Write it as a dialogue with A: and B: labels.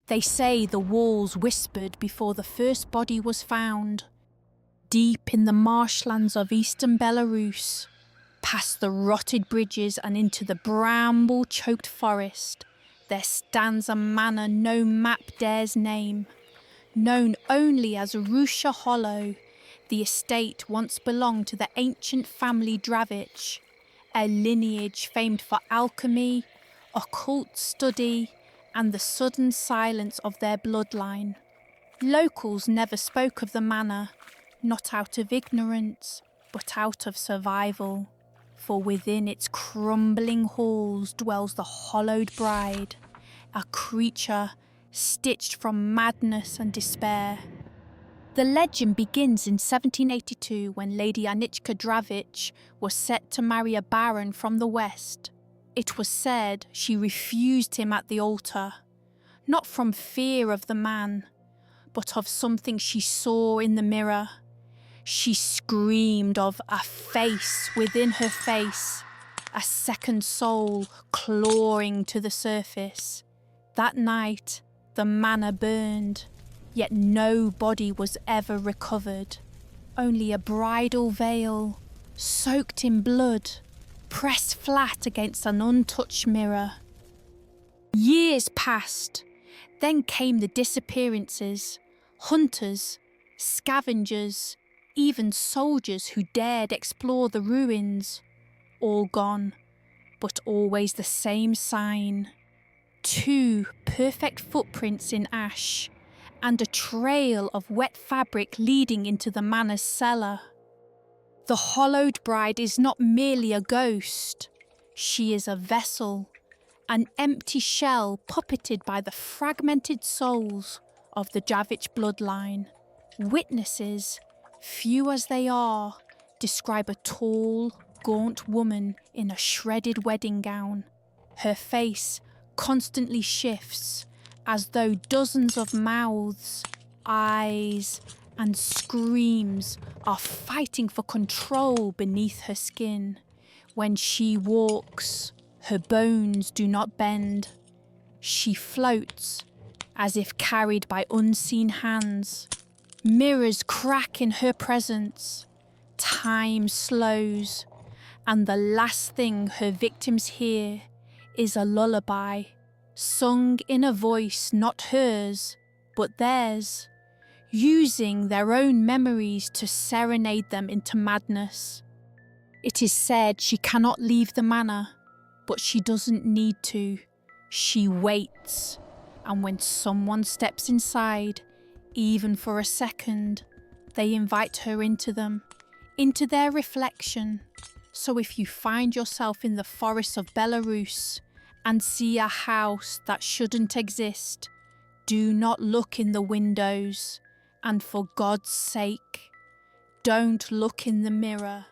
A: They say the walls whispered before the first body was found. Deep in the marshlands of eastern Belarus, past the rotted bridges and into the bramble-choked forest, there stands a manor no map dares name. Known only as Rusha Hollow, the estate once belonged to the ancient family Dravich, a lineage famed for alchemy, occult study, and the sudden silence of their bloodline. Locals never spoke of the manor, not out of ignorance, but out of survival, for within its crumbling halls dwells the hollowed bride, a creature stitched from madness and despair. The legend begins in 1782 when Lady Anichka Dravich was set to marry a baron from the west. It was said she refused him at the altar, not from fear of the man, but of something she saw in the mirror. She screamed of a face within her face, a second soul clawing to the surface. That night, the manor burned, yet no body was ever recovered. Only a bridal veil, soaked in blood, pressed flat against an untouched mirror. Years passed. Then came the disappearances, hunters, scavengers, even soldiers who dared explore the ruins. All gone, but always the same sign. 2 perfect footprints in ash, and a trail of wet fabric leading into the manor's cellar. The hollowed bride is not merely a ghost. She is a vessel, an empty shell puppeted by the fragmented souls of the Dravich bloodline. Witnesses, few as they are, describe a tall, gaunt woman in a shredded wedding gown. Her face constantly shifts, as though dozens of mouths, eyes, and screams are fighting for control beneath her skin. When she walks, her bones do not bend. She floats, as if carried by unseen hands. Mirrors crack in her presence. Time slows, and the last thing her victims hear is a lullaby, sung in a voice not hers, but theirs, using their own memories to serenade them into madness. It is said she cannot leave the manor, but she doesn't need to. She waits, and when someone steps inside, even for a second, they invite her into them, into their reflection. So if you find yourself in the forests of Belarus and see a house that shouldn't exist, do not look in the windows, and for God's sake, don't look in the mirror.